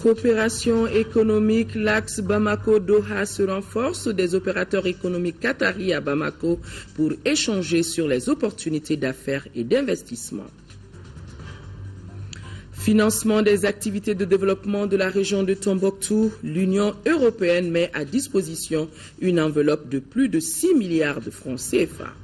Coopération économique, l'axe Bamako-Doha se renforce. Des opérateurs économiques qataris à Bamako pour échanger sur les opportunités d'affaires et d'investissement. Financement des activités de développement de la région de Tombouctou, l'Union européenne met à disposition une enveloppe de plus de 6 milliards de francs CFA.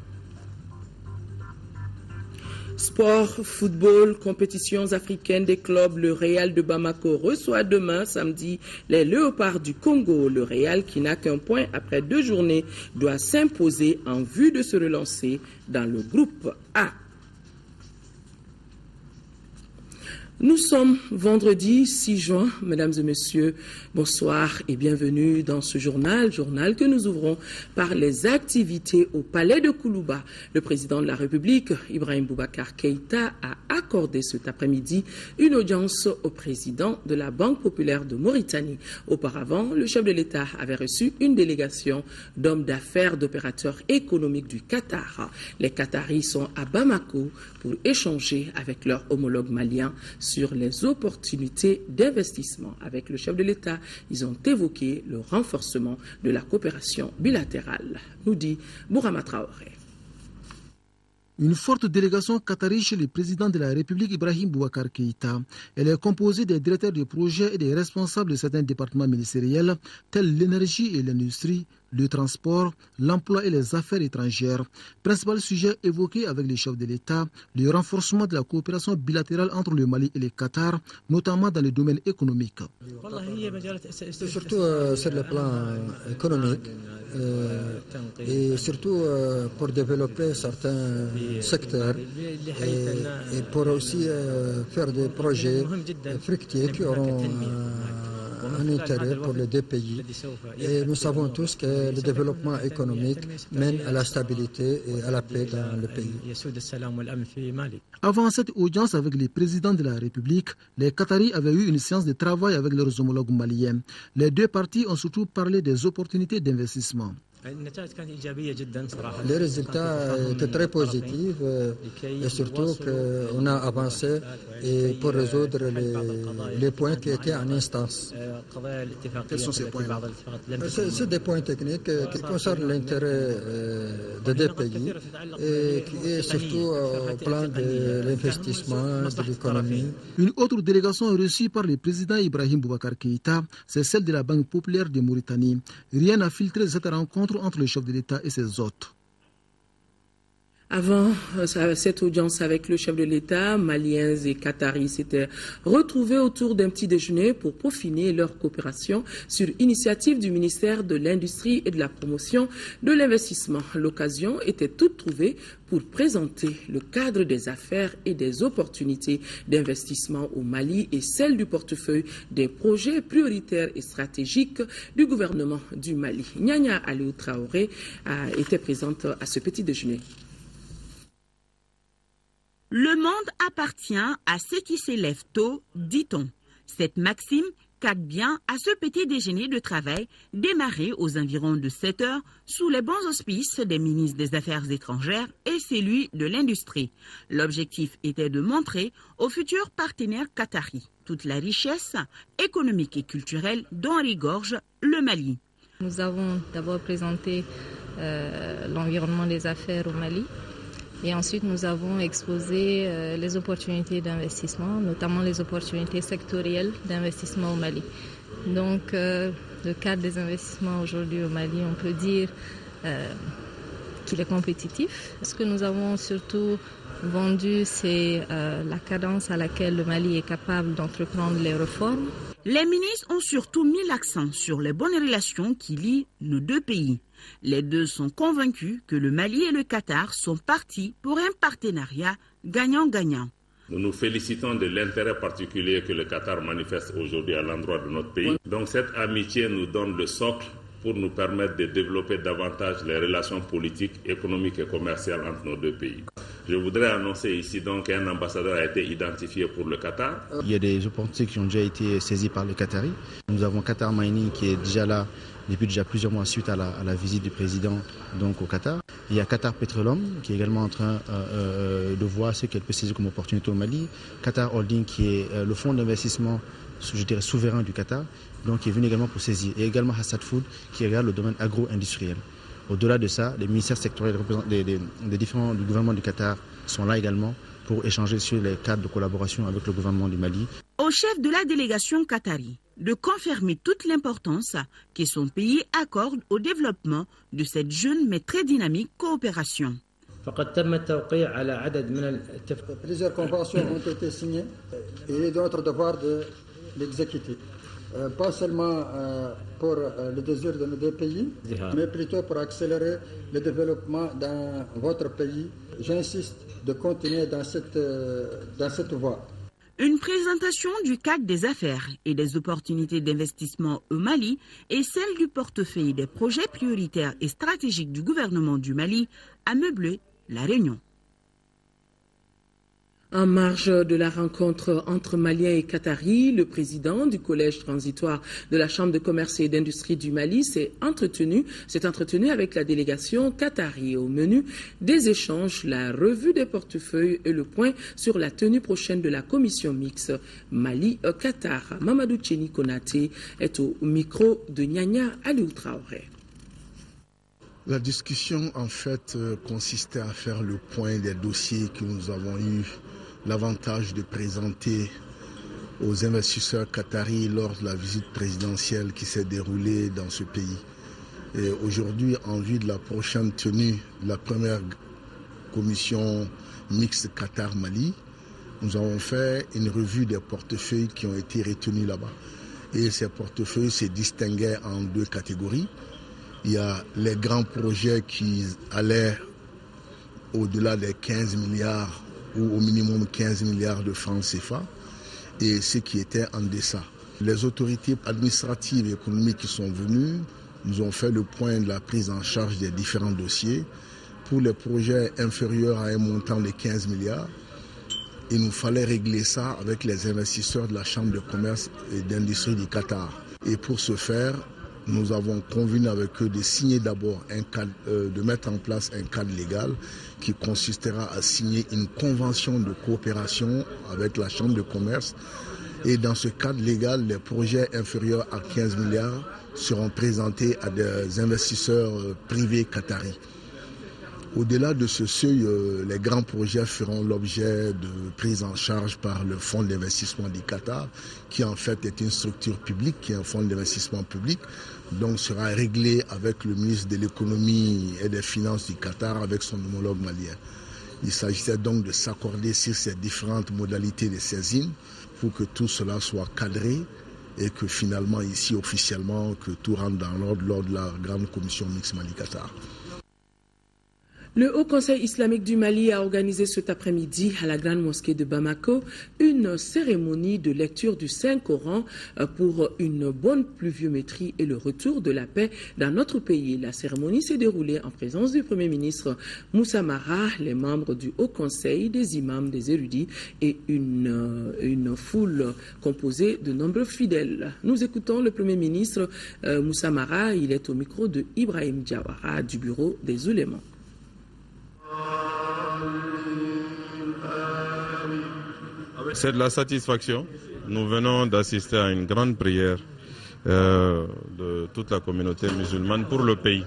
Sport, football, compétitions africaines des clubs. Le Real de Bamako reçoit demain, samedi, les Léopards du Congo. Le Real, qui n'a qu'un point après 2 journées, doit s'imposer en vue de se relancer dans le groupe A. Nous sommes vendredi 6 juin, mesdames et messieurs, bonsoir et bienvenue dans ce journal que nous ouvrons par les activités au palais de Koulouba. Le président de la République, Ibrahim Boubacar Keïta, a accordé cet après-midi une audience au président de la Banque populaire de Mauritanie. Auparavant, le chef de l'État avait reçu une délégation d'hommes d'affaires, d'opérateurs économiques du Qatar. Les Qataris sont à Bamako pour échanger avec leurs homologues maliens sur les opportunités d'investissement. Avec le chef de l'État, ils ont évoqué le renforcement de la coopération bilatérale, nous dit Bourama Traoré. Une forte délégation qatari chez le président de la République Ibrahim Boubacar Keïta. Elle est composée des directeurs de projets et des responsables de certains départements ministériels tels l'énergie et l'industrie, le transport, l'emploi et les affaires étrangères. Principal sujet évoqué avec les chefs de l'État, le renforcement de la coopération bilatérale entre le Mali et le Qatar, notamment dans le domaine économique. C'est surtout sur le plan économique et surtout pour développer certains secteurs et pour aussi faire des projets fructiers qui auront un intérêt pour les deux pays. Et nous savons tous que le développement économique mène à la stabilité et à la paix dans le pays. Avant cette audience avec les présidents de la République, les Qataris avaient eu une séance de travail avec leurs homologues maliens. Les deux parties ont surtout parlé des opportunités d'investissement. Les résultats étaient très positifs et surtout qu'on a avancé pour résoudre les points qui étaient en instance. Quels sont ces points-là? C'est des points techniques qui concernent l'intérêt des deux pays et qui est surtout au plan de l'investissement, de l'économie. Une autre délégation reçue par le président Ibrahim Boubacar Keïta, c'est celle de la Banque populaire de Mauritanie. Rien n'a filtré cette rencontre entre le chef de l'État et ses hôtes. Avant cette audience avec le chef de l'État, Maliens et Qataris s'étaient retrouvés autour d'un petit déjeuner pour peaufiner leur coopération sur initiative du ministère de l'Industrie et de la Promotion de l'Investissement. L'occasion était toute trouvée pour présenter le cadre des affaires et des opportunités d'investissement au Mali et celle du portefeuille des projets prioritaires et stratégiques du gouvernement du Mali. Nyanya Aliou Traoré était présente à ce petit déjeuner. Le monde appartient à ceux qui s'élèvent tôt, dit-on. Cette maxime cadre bien à ce petit déjeuner de travail démarré aux environs de 7 heures sous les bons auspices des ministres des Affaires étrangères et celui de l'Industrie. L'objectif était de montrer aux futurs partenaires qataris toute la richesse économique et culturelle dont regorge le Mali. Nous avons d'abord présenté l'environnement des affaires au Mali. Et ensuite, nous avons exposé les opportunités d'investissement, notamment les opportunités sectorielles d'investissement au Mali. Donc, le cadre des investissements aujourd'hui au Mali, on peut dire qu'il est compétitif. Ce que nous avons surtout vendu, c'est la cadence à laquelle le Mali est capable d'entreprendre les réformes. Les ministres ont surtout mis l'accent sur les bonnes relations qui lient nos deux pays. Les deux sont convaincus que le Mali et le Qatar sont partis pour un partenariat gagnant-gagnant. Nous nous félicitons de l'intérêt particulier que le Qatar manifeste aujourd'hui à l'endroit de notre pays. Donc cette amitié nous donne le socle pour nous permettre de développer davantage les relations politiques, économiques et commerciales entre nos deux pays. Je voudrais annoncer ici donc qu'un ambassadeur a été identifié pour le Qatar. Il y a des opportunités qui ont déjà été saisies par le Qatari. Nous avons Qatar Mining qui est déjà là depuis déjà plusieurs mois suite à la visite du président donc au Qatar. Il y a Qatar Petroleum qui est également en train de voir ce qu'elle peut saisir comme opportunité au Mali. Qatar Holding qui est le fonds d'investissement je dirais, souverain du Qatar, donc qui est venu également pour saisir. Et également Hassad Food, qui regarde le domaine agro-industriel. Au-delà de ça, les ministères sectoriels des différents du gouvernement du Qatar sont là également pour échanger sur les cadres de collaboration avec le gouvernement du Mali. Au chef de la délégation qatari de confirmer toute l'importance que son pays accorde au développement de cette jeune mais très dynamique coopération. Plusieurs conventions ont été signées et d'autres devoirs de l'exécuter. Pas seulement pour le désir de nos deux pays, mais plutôt pour accélérer le développement dans votre pays. J'insiste de continuer dans cette voie. Une présentation du cadre des affaires et des opportunités d'investissement au Mali et celle du portefeuille des projets prioritaires et stratégiques du gouvernement du Mali a meublé la réunion. En marge de la rencontre entre Maliens et Qataris, le président du collège transitoire de la Chambre de commerce et d'industrie du Mali s'est entretenu avec la délégation qatari. Au menu des échanges, la revue des portefeuilles et le point sur la tenue prochaine de la commission mixte Mali-Qatar. Mamadou Tcheni Konaté est au micro de Nyanya Aliou Traoré. La discussion, en fait, consistait à faire le point des dossiers que nous avons eu l'avantage de présenter aux investisseurs qataris lors de la visite présidentielle qui s'est déroulée dans ce pays. Et aujourd'hui, en vue de la prochaine tenue de la première commission mixte Qatar-Mali, nous avons fait une revue des portefeuilles qui ont été retenus là-bas. Et ces portefeuilles se distinguaient en deux catégories. Il y a les grands projets qui allaient au-delà des 15 milliards ou au minimum 15 milliards de francs CFA et ceux qui étaient en deçà. Les autorités administratives et économiques qui sont venues nous ont fait le point de la prise en charge des différents dossiers. Pour les projets inférieurs à un montant de 15 milliards, il nous fallait régler ça avec les investisseurs de la Chambre de commerce et d'industrie du Qatar. Et pour ce faire, nous avons convenu avec eux de signer d'abord de mettre en place un cadre légal qui consistera à signer une convention de coopération avec la Chambre de commerce. Et dans ce cadre légal, les projets inférieurs à 15 milliards seront présentés à des investisseurs privés qataris. Au-delà de ce seuil, les grands projets feront l'objet de prise en charge par le Fonds d'investissement du Qatar, qui en fait est une structure publique, qui est un fonds d'investissement public, donc sera réglé avec le ministre de l'économie et des finances du Qatar, avec son homologue malien. Il s'agissait donc de s'accorder sur ces différentes modalités de saisine pour que tout cela soit cadré et que finalement ici officiellement que tout rentre dans l'ordre lors de la grande commission mixte Mali-Qatar. Le Haut Conseil islamique du Mali a organisé cet après-midi à la Grande Mosquée de Bamako une cérémonie de lecture du Saint-Coran pour une bonne pluviométrie et le retour de la paix dans notre pays. La cérémonie s'est déroulée en présence du Premier ministre Moussa Mara, les membres du Haut Conseil, des imams, des érudits et une foule composée de nombreux fidèles. Nous écoutons le Premier ministre Moussa Mara. Il est au micro de Ibrahim Diawara du bureau des oulémas. C'est de la satisfaction. Nous venons d'assister à une grande prière de toute la communauté musulmane pour le pays.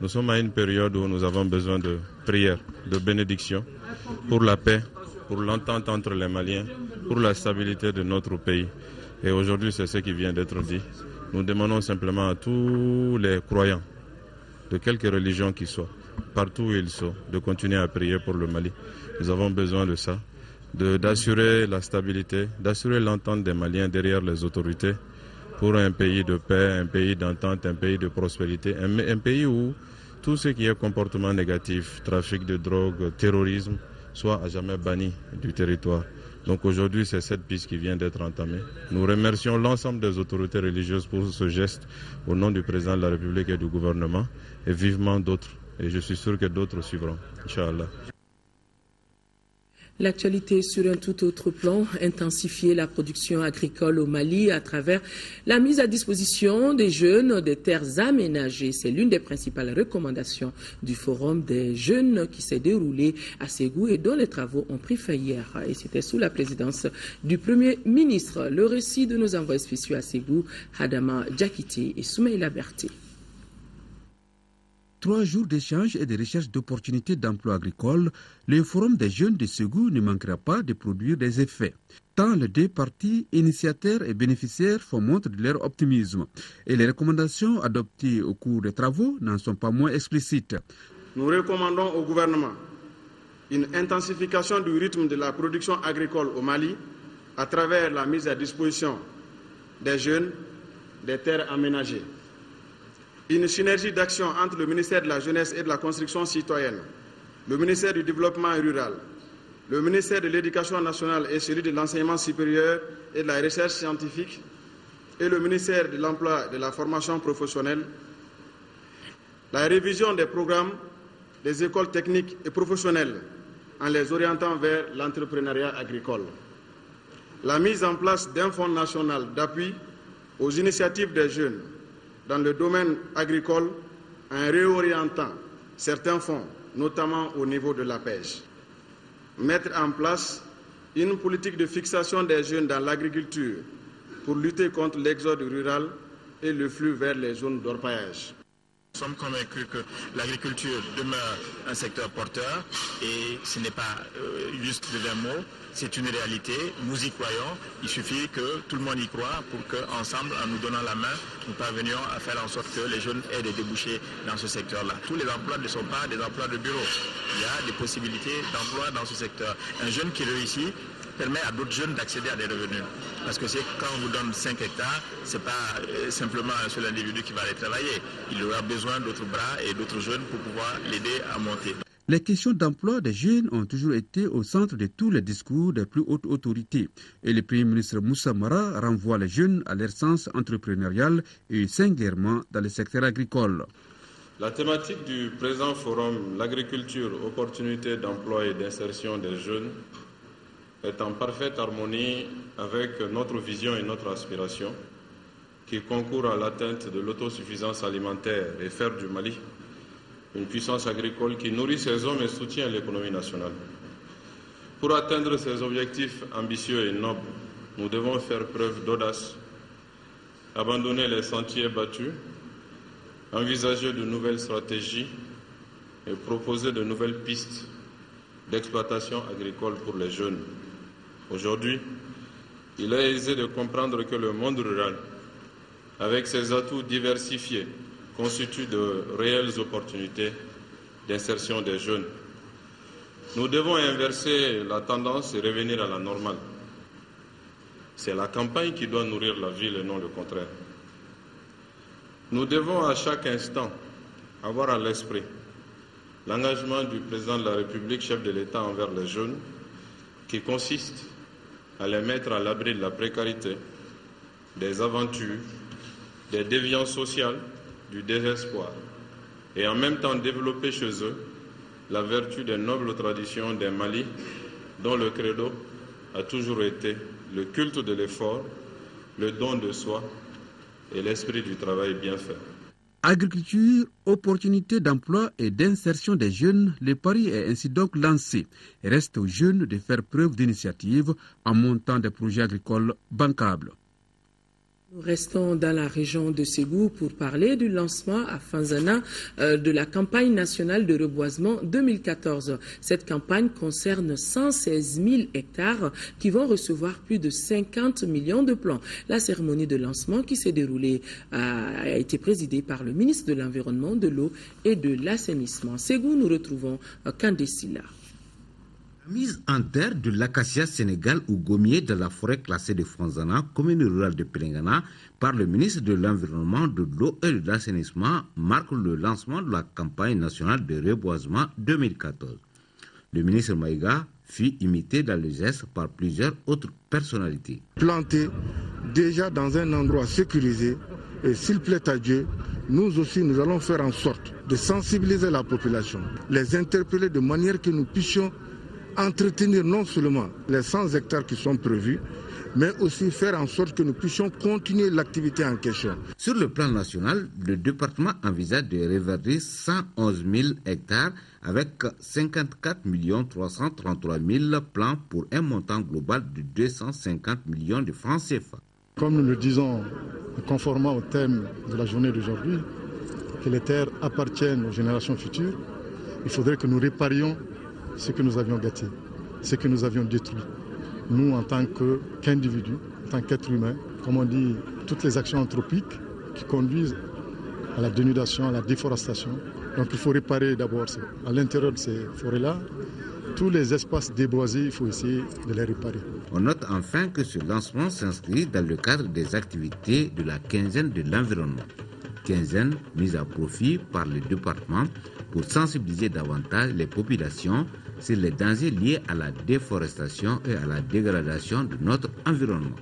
Nous sommes à une période où nous avons besoin de prière, de bénédiction pour la paix, pour l'entente entre les Maliens, pour la stabilité de notre pays. Et aujourd'hui, c'est ce qui vient d'être dit. Nous demandons simplement à tous les croyants, de quelque religion qu'ils soient, partout où ils sont, de continuer à prier pour le Mali. Nous avons besoin de ça, d'assurer la stabilité, d'assurer l'entente des Maliens derrière les autorités pour un pays de paix, un pays d'entente, un pays de prospérité, un pays où tout ce qui est comportement négatif, trafic de drogue, terrorisme, soit à jamais banni du territoire. Donc aujourd'hui, c'est cette piste qui vient d'être entamée. Nous remercions l'ensemble des autorités religieuses pour ce geste au nom du président de la République et du gouvernement et vivement d'autres. Et je suis sûr que d'autres suivront, Inch'Allah. L'actualité sur un tout autre plan, intensifier la production agricole au Mali à travers la mise à disposition des jeunes des terres aménagées. C'est l'une des principales recommandations du Forum des jeunes qui s'est déroulé à Ségou et dont les travaux ont pris fin hier. Et c'était sous la présidence du Premier ministre. Le récit de nos envoyés spéciaux à Ségou, Hadama Djakité et Soumaïla Berté. 3 jours d'échanges et de recherche d'opportunités d'emploi agricole, le Forum des jeunes de Ségou ne manquera pas de produire des effets. Tant les 2 parties, initiateurs et bénéficiaires, font montre de leur optimisme. Et les recommandations adoptées au cours des travaux n'en sont pas moins explicites. Nous recommandons au gouvernement une intensification du rythme de la production agricole au Mali à travers la mise à disposition des jeunes des terres aménagées. Une synergie d'action entre le ministère de la Jeunesse et de la Construction citoyenne, le ministère du Développement rural, le ministère de l'Éducation nationale et celui de l'Enseignement supérieur et de la Recherche scientifique et le ministère de l'Emploi et de la Formation professionnelle, la révision des programmes des écoles techniques et professionnelles en les orientant vers l'entrepreneuriat agricole, la mise en place d'un fonds national d'appui aux initiatives des jeunes dans le domaine agricole en réorientant certains fonds, notamment au niveau de la pêche. Mettre en place une politique de fixation des jeunes dans l'agriculture pour lutter contre l'exode rural et le flux vers les zones d'orpaillage. Nous sommes convaincus que l'agriculture demeure un secteur porteur et ce n'est pas juste de 20 mots, c'est une réalité. Nous y croyons, il suffit que tout le monde y croit pour qu'ensemble, en nous donnant la main, nous parvenions à faire en sorte que les jeunes aient des débouchés dans ce secteur-là. Tous les emplois ne sont pas des emplois de bureau. Il y a des possibilités d'emploi dans ce secteur. Un jeune qui réussit permet à d'autres jeunes d'accéder à des revenus. Parce que c'est quand on vous donne 5 hectares, ce n'est pas simplement un seul individu qui va aller travailler. Il aura besoin d'autres bras et d'autres jeunes pour pouvoir l'aider à monter. Les questions d'emploi des jeunes ont toujours été au centre de tous les discours des plus hautes autorités. Et le Premier ministre Moussa Mara renvoie les jeunes à leur sens entrepreneurial et singulièrement dans le secteur agricole. La thématique du présent forum, l'agriculture, opportunités d'emploi et d'insertion des jeunes, est en parfaite harmonie avec notre vision et notre aspiration qui concourt à l'atteinte de l'autosuffisance alimentaire et faire du Mali une puissance agricole qui nourrit ses hommes et soutient l'économie nationale. Pour atteindre ces objectifs ambitieux et nobles, nous devons faire preuve d'audace, abandonner les sentiers battus, envisager de nouvelles stratégies et proposer de nouvelles pistes d'exploitation agricole pour les jeunes. Aujourd'hui, il est aisé de comprendre que le monde rural, avec ses atouts diversifiés, constitue de réelles opportunités d'insertion des jeunes. Nous devons inverser la tendance et revenir à la normale. C'est la campagne qui doit nourrir la ville et non le contraire. Nous devons à chaque instant avoir à l'esprit l'engagement du président de la République, chef de l'État envers les jeunes, qui consiste à les mettre à l'abri de la précarité, des aventures, des déviances sociales, du désespoir, et en même temps développer chez eux la vertu des nobles traditions des Mali, dont le credo a toujours été le culte de l'effort, le don de soi et l'esprit du travail bien fait. Agriculture, opportunités d'emploi et d'insertion des jeunes, le pari est ainsi donc lancé. Il reste aux jeunes de faire preuve d'initiative en montant des projets agricoles bancables. Nous restons dans la région de Ségou pour parler du lancement à Fanzana de la campagne nationale de reboisement 2014. Cette campagne concerne 116 000 hectares qui vont recevoir plus de 50 millions de plants. La cérémonie de lancement qui s'est déroulée a été présidée par le ministre de l'Environnement, de l'Eau et de l'Assainissement. Ségou, nous retrouvons Kandé Silla. La mise en terre de l'acacia sénégal ou gommier de la forêt classée de Fanzana, commune rurale de Pelengana, par le ministre de l'Environnement, de l'Eau et de l'Assainissement marque le lancement de la campagne nationale de reboisement 2014. Le ministre Maïga fut imité dans le geste par plusieurs autres personnalités. Planté déjà dans un endroit sécurisé, et s'il plaît à Dieu, nous aussi nous allons faire en sorte de sensibiliser la population, les interpeller de manière que nous puissions entretenir non seulement les 100 hectares qui sont prévus, mais aussi faire en sorte que nous puissions continuer l'activité en question. Sur le plan national, le département envisage de reverdir 111 000 hectares avec 54 333 000 plans pour un montant global de 250 millions de francs CFA. Comme nous le disons, conformément au thème de la journée d'aujourd'hui, que les terres appartiennent aux générations futures, il faudrait que nous réparions ce que nous avions gâté, ce que nous avions détruit. Nous, en tant qu'individus, en tant qu'êtres humains, comme on dit, toutes les actions anthropiques qui conduisent à la dénudation, à la déforestation. Donc il faut réparer d'abord à l'intérieur de ces forêts-là. Tous les espaces déboisés, il faut essayer de les réparer. On note enfin que ce lancement s'inscrit dans le cadre des activités de la quinzaine de l'environnement. Quinzaine mise à profit par le département pour sensibiliser davantage les populations sur les dangers liés à la déforestation et à la dégradation de notre environnement.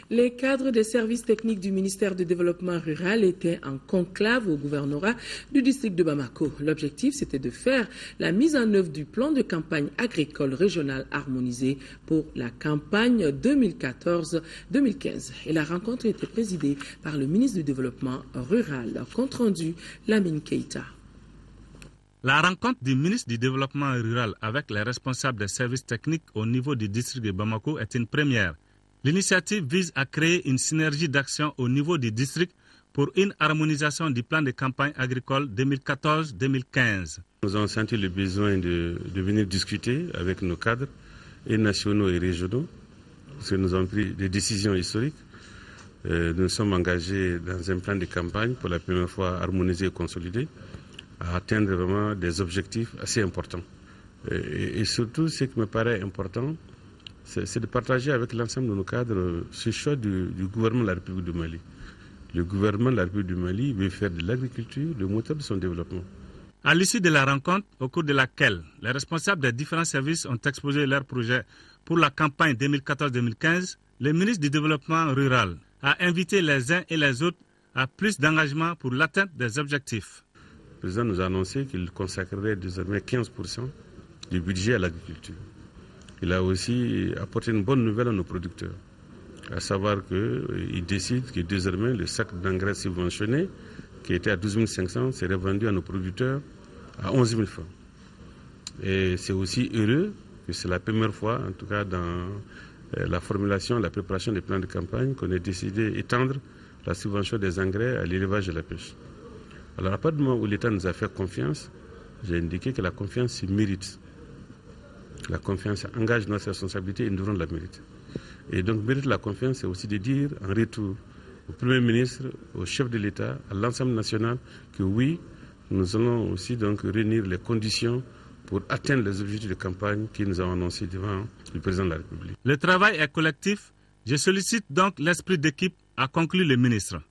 Les cadres des services techniques du ministère du Développement rural étaient en conclave au gouvernorat du district de Bamako. L'objectif, c'était de faire la mise en œuvre du plan de campagne agricole régionale harmonisé pour la campagne 2014-2015. Et la rencontre était présidée par le ministre du Développement rural. Compte rendu, Lamine Keïta. La rencontre du ministre du Développement rural avec les responsables des services techniques au niveau du district de Bamako est une première. L'initiative vise à créer une synergie d'action au niveau du district pour une harmonisation du plan de campagne agricole 2014-2015. Nous avons senti le besoin de venir discuter avec nos cadres, et nationaux et régionaux, parce que nous avons pris des décisions historiques. Nous sommes engagés dans un plan de campagne pour la première fois harmonisé et consolidé, à atteindre vraiment des objectifs assez importants. Et surtout, ce qui me paraît important, c'est de partager avec l'ensemble de nos cadres ce choix du gouvernement de la République du Mali. Le gouvernement de la République du Mali veut faire de l'agriculture le moteur de son développement. À l'issue de la rencontre, au cours de laquelle les responsables des différents services ont exposé leurs projets pour la campagne 2014-2015, le ministre du Développement rural a invité les uns et les autres à plus d'engagement pour l'atteinte des objectifs. Le président nous a annoncé qu'il consacrerait désormais 15% du budget à l'agriculture. Il a aussi apporté une bonne nouvelle à nos producteurs, à savoir qu'il décide que désormais le sac d'engrais subventionné, qui était à 12 500, serait vendu à nos producteurs à 11 000 francs. Et c'est aussi heureux que c'est la première fois, en tout cas dans la formulation, la préparation des plans de campagne, qu'on ait décidé d'étendre la subvention des engrais à l'élevage et la pêche. Alors à partir du moment où l'État nous a fait confiance, j'ai indiqué que la confiance se mérite. La confiance engage notre responsabilité et nous devons la mériter. Et donc mériter la confiance, c'est aussi de dire en retour au Premier ministre, au chef de l'État, à l'ensemble national, que oui, nous allons aussi donc réunir les conditions pour atteindre les objectifs de campagne que nous avons annoncés devant le président de la République. Le travail est collectif. Je sollicite donc l'esprit d'équipe, a conclu le ministre.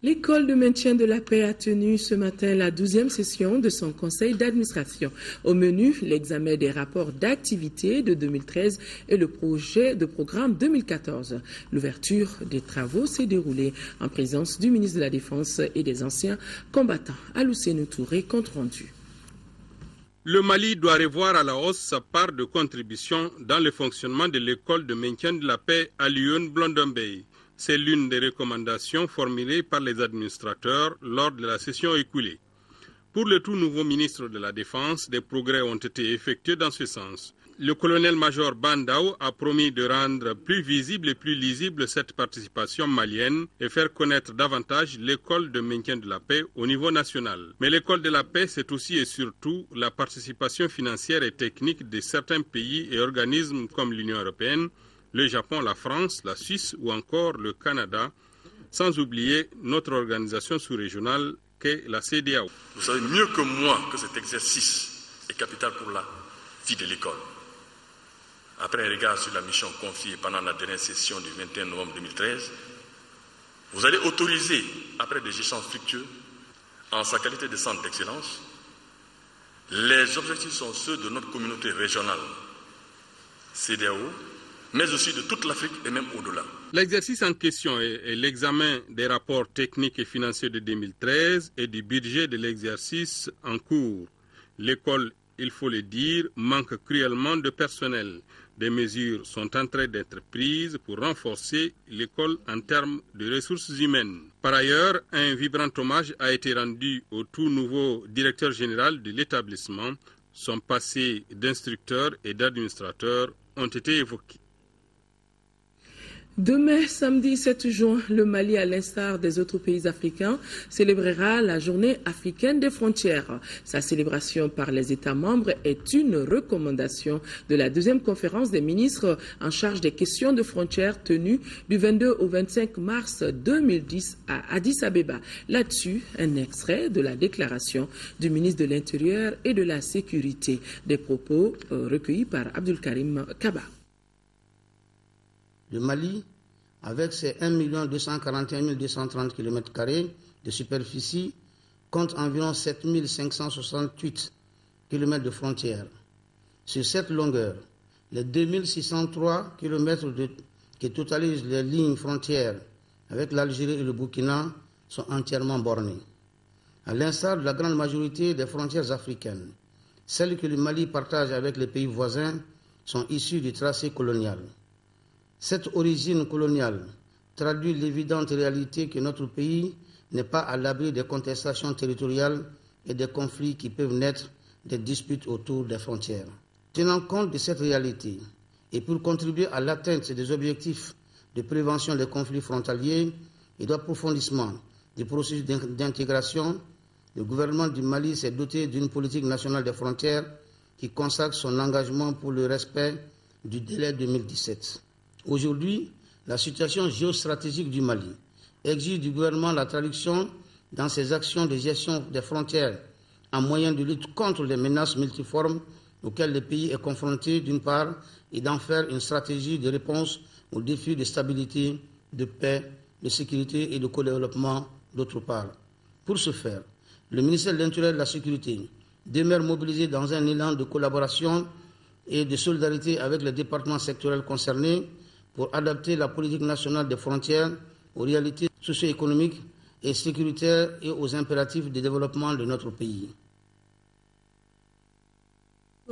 L'école de maintien de la paix a tenu ce matin la 12e session de son conseil d'administration. Au menu, l'examen des rapports d'activité de 2013 et le projet de programme 2014. L'ouverture des travaux s'est déroulée en présence du ministre de la Défense et des anciens combattants. Alousseinou Touré, compte rendu. Le Mali doit revoir à la hausse sa part de contribution dans le fonctionnement de l'école de maintien de la paix à Lyon-Blondambey. C'est l'une des recommandations formulées par les administrateurs lors de la session écoulée. Pour le tout nouveau ministre de la Défense, des progrès ont été effectués dans ce sens. Le colonel-major Bandao a promis de rendre plus visible et plus lisible cette participation malienne et faire connaître davantage l'école de maintien de la paix au niveau national. Mais l'école de la paix, c'est aussi et surtout la participation financière et technique de certains pays et organismes comme l'Union européenne, le Japon, la France, la Suisse ou encore le Canada, sans oublier notre organisation sous-régionale qu'est la CEDEAO. Vous savez mieux que moi que cet exercice est capital pour la vie de l'école. Après un regard sur la mission confiée pendant la dernière session du 21 novembre 2013, vous allez autoriser, après des échanges fructueux, en sa qualité de centre d'excellence, les objectifs sont ceux de notre communauté régionale, CEDEAO, mais aussi de toute l'Afrique et même au-delà. L'exercice en question est l'examen des rapports techniques et financiers de 2013 et du budget de l'exercice en cours. L'école il faut le dire, manque cruellement de personnel. Des mesures sont en train d'être prises pour renforcer l'école en termes de ressources humaines. Par ailleurs, un vibrant hommage a été rendu au tout nouveau directeur général de l'établissement. Son passé d'instructeur et d'administrateur ont été évoqués. Demain, samedi 7 juin, le Mali, à l'instar des autres pays africains, célébrera la journée africaine des frontières. Sa célébration par les États membres est une recommandation de la deuxième conférence des ministres en charge des questions de frontières tenue du 22 au 25 mars 2010 à Addis Abeba. Là-dessus, un extrait de la déclaration du ministre de l'Intérieur et de la Sécurité, des propos recueillis par Abdul Karim Kaba. Le Mali, avec ses 1 241 230 km² de superficie, compte environ 7 568 km de frontières. Sur cette longueur, les 2603 km qui totalisent les lignes frontières avec l'Algérie et le Burkina sont entièrement bornées. À l'instar de la grande majorité des frontières africaines, celles que le Mali partage avec les pays voisins sont issues du tracé colonial. Cette origine coloniale traduit l'évidente réalité que notre pays n'est pas à l'abri des contestations territoriales et des conflits qui peuvent naître des disputes autour des frontières. Tenant compte de cette réalité et pour contribuer à l'atteinte des objectifs de prévention des conflits frontaliers et d'approfondissement des processus d'intégration, le gouvernement du Mali s'est doté d'une politique nationale des frontières qui consacre son engagement pour le respect du délai 2017. Aujourd'hui, la situation géostratégique du Mali exige du gouvernement la traduction dans ses actions de gestion des frontières en moyen de lutte contre les menaces multiformes auxquelles le pays est confronté d'une part et d'en faire une stratégie de réponse aux défis de stabilité, de paix, de sécurité et de co-développement d'autre part. Pour ce faire, le ministère de l'Intérieur et de la Sécurité demeure mobilisé dans un élan de collaboration et de solidarité avec les départements sectoriels concernés pour adapter la politique nationale des frontières aux réalités socio-économiques et sécuritaires et aux impératifs de développement de notre pays.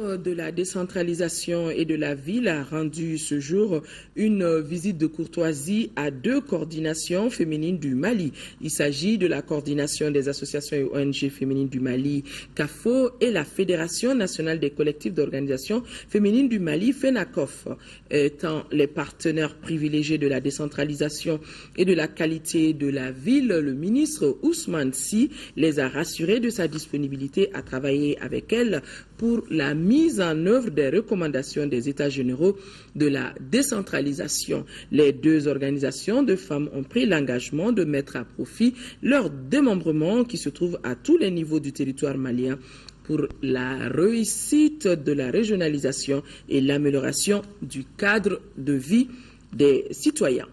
De la décentralisation et de la ville a rendu ce jour une visite de courtoisie à 2 coordinations féminines du Mali. Il s'agit de la coordination des associations et ONG féminines du Mali, CAFO, et la Fédération nationale des collectifs d'organisations féminines du Mali, FENACOF. Étant les partenaires privilégiés de la décentralisation et de la qualité de la ville, le ministre Ousmane Sy les a rassurés de sa disponibilité à travailler avec elles pour la mise en œuvre des recommandations des États généraux de la décentralisation. Les 2 organisations de femmes ont pris l'engagement de mettre à profit leur démembrement qui se trouve à tous les niveaux du territoire malien pour la réussite de la régionalisation et l'amélioration du cadre de vie des citoyens.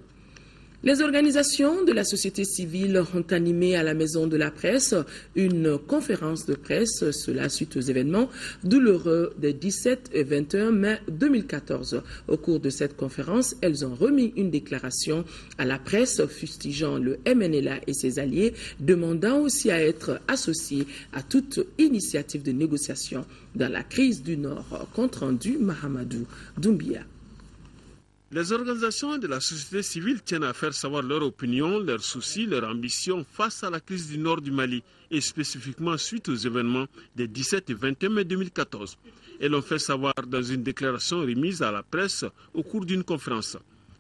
Les organisations de la société civile ont animé à la Maison de la Presse une conférence de presse, cela suite aux événements douloureux des 17 et 21 mai 2014. Au cours de cette conférence, elles ont remis une déclaration à la presse fustigeant le MNLA et ses alliés, demandant aussi à être associés à toute initiative de négociation dans la crise du Nord. Compte rendu Mahamadou Doumbia. Les organisations de la société civile tiennent à faire savoir leur opinion, leurs soucis, leurs ambitions face à la crise du nord du Mali et spécifiquement suite aux événements des 17 et 21 mai 2014. Elles l'ont fait savoir dans une déclaration remise à la presse au cours d'une conférence.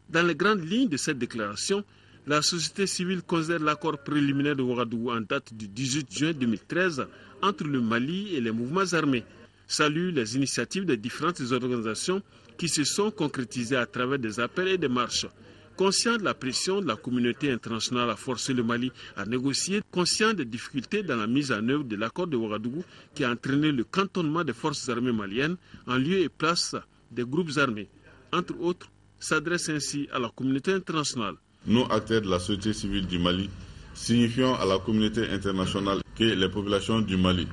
Dans les grandes lignes de cette déclaration, la société civile considère l'accord préliminaire de Ouagadougou en date du 18 juin 2013 entre le Mali et les mouvements armés, salue les initiatives des différentes organisations qui se sont concrétisées à travers des appels et des marches. Conscient de la pression de la communauté internationale à forcer le Mali à négocier, conscient des difficultés dans la mise en œuvre de l'accord de Ouagadougou qui a entraîné le cantonnement des forces armées maliennes en lieu et place des groupes armés, entre autres, s'adresse ainsi à la communauté internationale. Nous, acteurs de la société civile du Mali, signifions à la communauté internationale que les populations du Mali,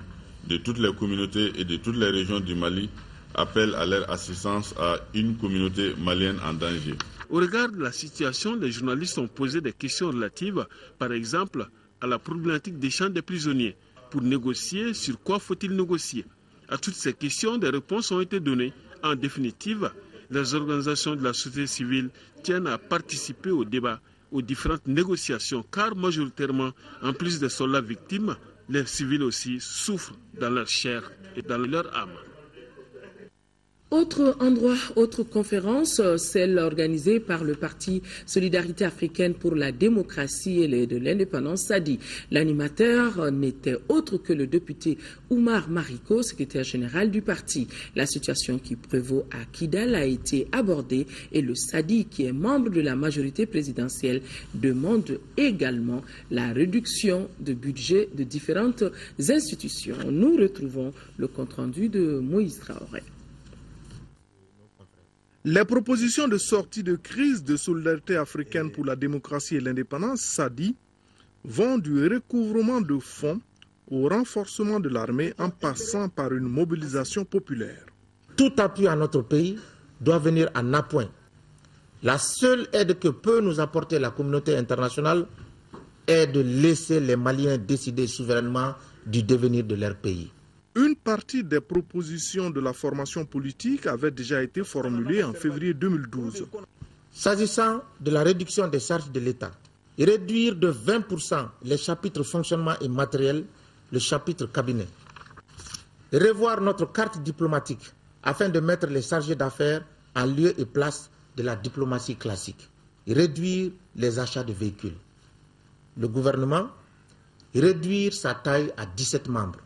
de toutes les communautés et de toutes les régions du Mali, appellent à leur assistance à une communauté malienne en danger. Au regard de la situation, les journalistes ont posé des questions relatives, par exemple, à la problématique des champs des prisonniers. Pour négocier, sur quoi faut-il négocier? À toutes ces questions, des réponses ont été données. En définitive, les organisations de la société civile tiennent à participer au débat, aux différentes négociations, car majoritairement, en plus des soldats victimes, les civils aussi souffrent dans leur chair et dans leur âme. Autre endroit, autre conférence, celle organisée par le Parti Solidarité Africaine pour la démocratie et de l'indépendance, SADI. L'animateur n'était autre que le député Oumar Mariko, secrétaire général du parti. La situation qui prévaut à Kidal a été abordée et le SADI, qui est membre de la majorité présidentielle, demande également la réduction de budget de différentes institutions. Nous retrouvons le compte-rendu de Moïse Traoré. Les propositions de sortie de crise de solidarité africaine pour la démocratie et l'indépendance, SADI, vont du recouvrement de fonds au renforcement de l'armée en passant par une mobilisation populaire. Tout appui à notre pays doit venir en appoint. La seule aide que peut nous apporter la communauté internationale est de laisser les Maliens décider souverainement du devenir de leur pays. Une partie des propositions de la formation politique avait déjà été formulée en février 2012. S'agissant de la réduction des charges de l'État, réduire de 20% les chapitres fonctionnement et matériel, le chapitre cabinet. Revoir notre carte diplomatique afin de mettre les chargés d'affaires en lieu et place de la diplomatie classique. Réduire les achats de véhicules. Le gouvernement, réduire sa taille à 17 membres.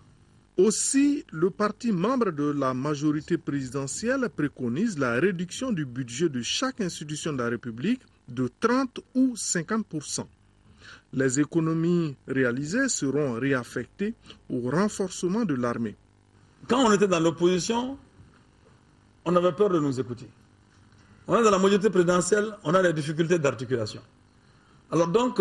Aussi, le parti membre de la majorité présidentielle préconise la réduction du budget de chaque institution de la République de 30 ou 50%. Les économies réalisées seront réaffectées au renforcement de l'armée. Quand on était dans l'opposition, on avait peur de nous écouter. On est dans la majorité présidentielle, on a des difficultés d'articulation. Alors donc,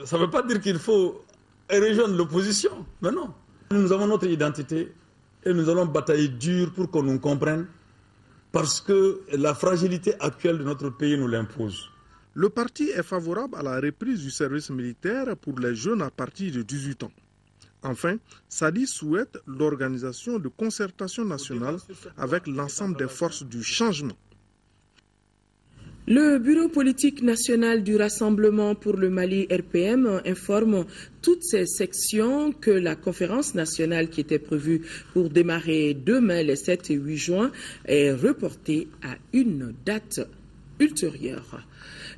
ça ne veut pas dire qu'il faut rejoindre l'opposition, mais non. Nous avons notre identité et nous allons batailler dur pour qu'on nous comprenne parce que la fragilité actuelle de notre pays nous l'impose. Le parti est favorable à la reprise du service militaire pour les jeunes à partir de 18 ans. Enfin, SADI souhaite l'organisation de concertation nationale avec l'ensemble des forces du changement. Le Bureau politique national du Rassemblement pour le Mali RPM informe toutes ces sections que la conférence nationale qui était prévue pour démarrer demain les 7 et 8 juin est reportée à une date ultérieure.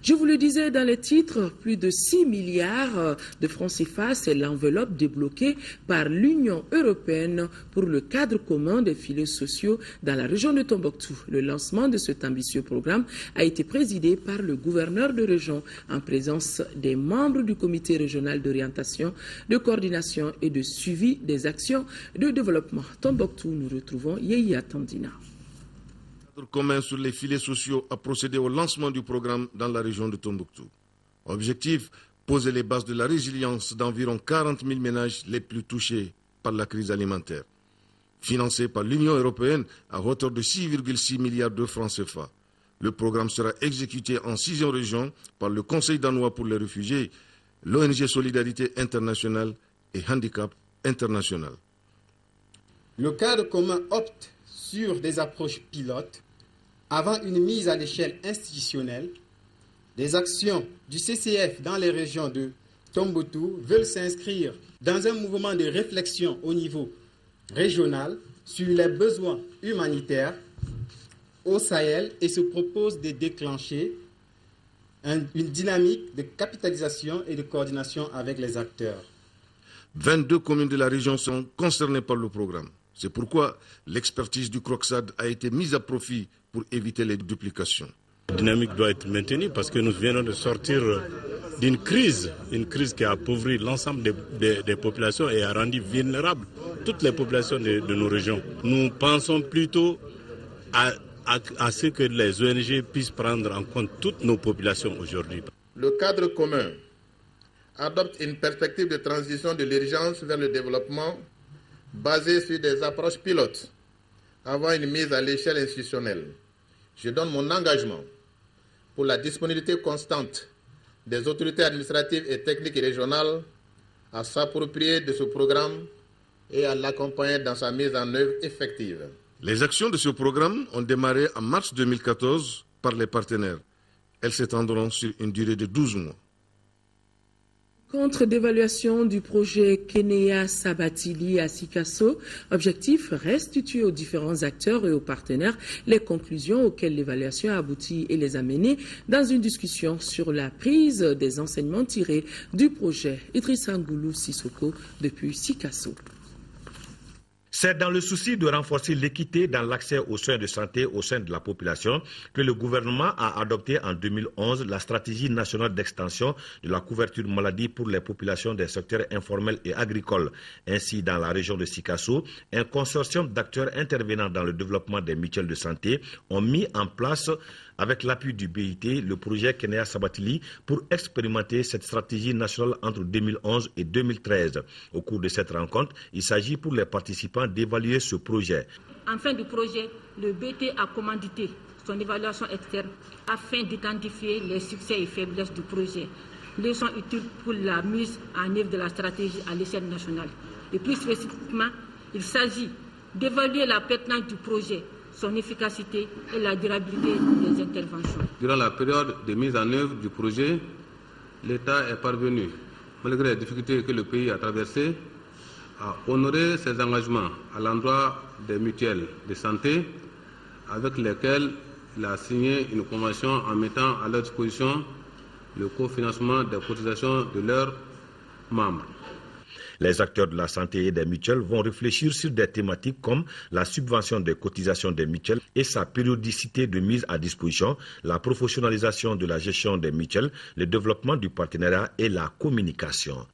Je vous le disais dans les titres, plus de 6 milliards de francs CFA, c'est l'enveloppe débloquée par l'Union européenne pour le cadre commun des filets sociaux dans la région de Tombouctou. Le lancement de cet ambitieux programme a été présidé par le gouverneur de région en présence des membres du comité régional d'orientation, de coordination et de suivi des actions de développement. Tombouctou, nous retrouvons Yéya Tandina. Commun sur les filets sociaux a procédé au lancement du programme dans la région de Tombouctou. Objectif, poser les bases de la résilience d'environ 40 000 ménages les plus touchés par la crise alimentaire. Financé par l'Union européenne à hauteur de 6,6 milliards de francs CFA. Le programme sera exécuté en 6e région par le Conseil danois pour les réfugiés, l'ONG Solidarité Internationale et Handicap International. Le cadre commun opte sur des approches pilotes avant une mise à l'échelle institutionnelle. Des actions du CCF dans les régions de Tombouctou veulent s'inscrire dans un mouvement de réflexion au niveau régional sur les besoins humanitaires au Sahel et se proposent de déclencher une dynamique de capitalisation et de coordination avec les acteurs. 22 communes de la région sont concernées par le programme. C'est pourquoi l'expertise du CROCSAD a été mise à profit pour éviter les duplications. La dynamique doit être maintenue parce que nous venons de sortir d'une crise, qui a appauvri l'ensemble des populations et a rendu vulnérables toutes les populations de nos régions. Nous pensons plutôt à ce que les ONG puissent prendre en compte toutes nos populations aujourd'hui. Le cadre commun adopte une perspective de transition de l'urgence vers le développement basée sur des approches pilotes avant une mise à l'échelle institutionnelle. Je donne mon engagement pour la disponibilité constante des autorités administratives et techniques régionales à s'approprier de ce programme et à l'accompagner dans sa mise en œuvre effective. Les actions de ce programme ont démarré en mars 2014 par les partenaires. Elles s'étendront sur une durée de 12 mois. Contre d'évaluation du projet Kenea Sabatili à Sikasso, objectif restituer aux différents acteurs et aux partenaires les conclusions auxquelles l'évaluation a abouti et les a menés dans une discussion sur la prise des enseignements tirés du projet. Idrissa Ngoulou Sissoko depuis Sikasso. C'est dans le souci de renforcer l'équité dans l'accès aux soins de santé au sein de la population que le gouvernement a adopté en 2011 la stratégie nationale d'extension de la couverture maladie pour les populations des secteurs informels et agricoles. Ainsi, dans la région de Sikasso, un consortium d'acteurs intervenant dans le développement des mutuelles de santé ont mis en place, avec l'appui du BIT, le projet Kenea Sabatili pour expérimenter cette stratégie nationale entre 2011 et 2013. Au cours de cette rencontre, il s'agit pour les participants d'évaluer ce projet. En fin du projet, le BT a commandité son évaluation externe afin d'identifier les succès et faiblesses du projet, leçons utiles pour la mise en œuvre de la stratégie à l'échelle nationale. Et plus spécifiquement, il s'agit d'évaluer la pertinence du projet, son efficacité et la durabilité des interventions. Durant la période de mise en œuvre du projet, l'État est parvenu, malgré les difficultés que le pays a traversées, à honorer ses engagements à l'endroit des mutuelles de santé avec lesquelles il a signé une convention en mettant à leur disposition le cofinancement des cotisations de leurs membres. Les acteurs de la santé et des mutuelles vont réfléchir sur des thématiques comme la subvention des cotisations des mutuelles et sa périodicité de mise à disposition, la professionnalisation de la gestion des mutuelles, le développement du partenariat et la communication.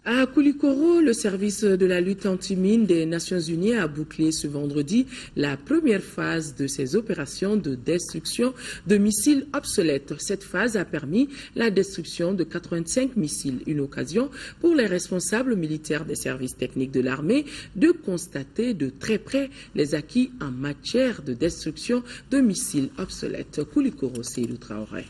À Koulikoro, le service de la lutte anti-mine des Nations Unies a bouclé ce vendredi la première phase de ses opérations de destruction de missiles obsolètes. Cette phase a permis la destruction de 85 missiles, une occasion pour les responsables militaires des services techniques de l'armée de constater de très près les acquis en matière de destruction de missiles obsolètes. Koulikoro, Seydou Traoré.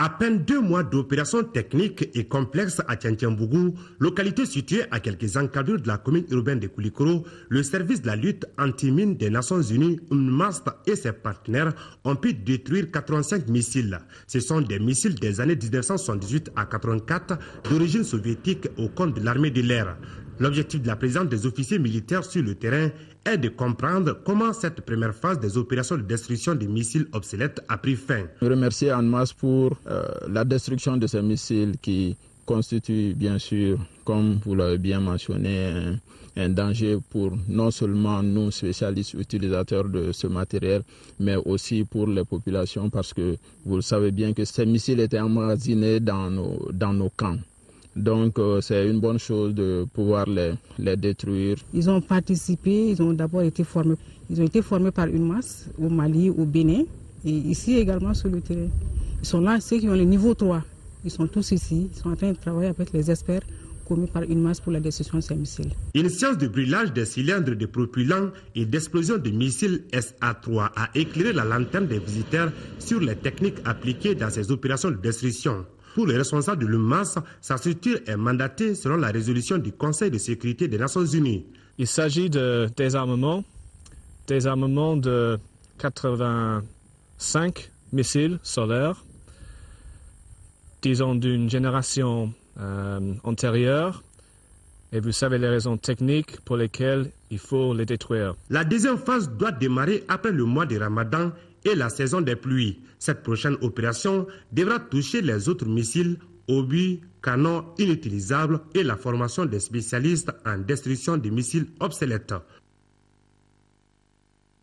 À peine 2 mois d'opérations techniques et complexes à Tiantiambougou, localité située à quelques encablures de la commune urbaine de Koulikoro, le service de la lutte anti-mine des Nations Unies, UNMAS et ses partenaires ont pu détruire 85 missiles. Ce sont des missiles des années 1978 à 84 d'origine soviétique au compte de l'armée de l'air. L'objectif de la présence des officiers militaires sur le terrain est de comprendre comment cette première phase des opérations de destruction des missiles obsolètes a pris fin. Je remercie UNMAS pour la destruction de ces missiles qui constituent bien sûr, comme vous l'avez bien mentionné, un danger pour non seulement nous spécialistes utilisateurs de ce matériel, mais aussi pour les populations parce que vous le savez bien que ces missiles étaient emmagasinés dans nos camps. Donc c'est une bonne chose de pouvoir les détruire. Ils ont participé, ils ont d'abord été formés. Ils ont été formés par UNMAS au Mali, au Bénin et ici également sur le terrain. Ils sont là, ceux qui ont le niveau 3. Ils sont tous ici, ils sont en train de travailler avec les experts commis par UNMAS pour la destruction de ces missiles. Une séance de brûlage des cylindres de propullant et d'explosion de missiles SA-3 a éclairé la lanterne des visiteurs sur les techniques appliquées dans ces opérations de destruction. Pour les responsables de l'UNMAS, sa structure est mandatée selon la résolution du Conseil de sécurité des Nations Unies. Il s'agit de désarmement de 85 missiles solaires, disons d'une génération antérieure, et vous savez les raisons techniques pour lesquelles il faut les détruire. La deuxième phase doit démarrer après le mois de Ramadan et la saison des pluies. Cette prochaine opération devra toucher les autres missiles, obus, canons inutilisables et la formation des spécialistes en destruction des missiles obsolètes.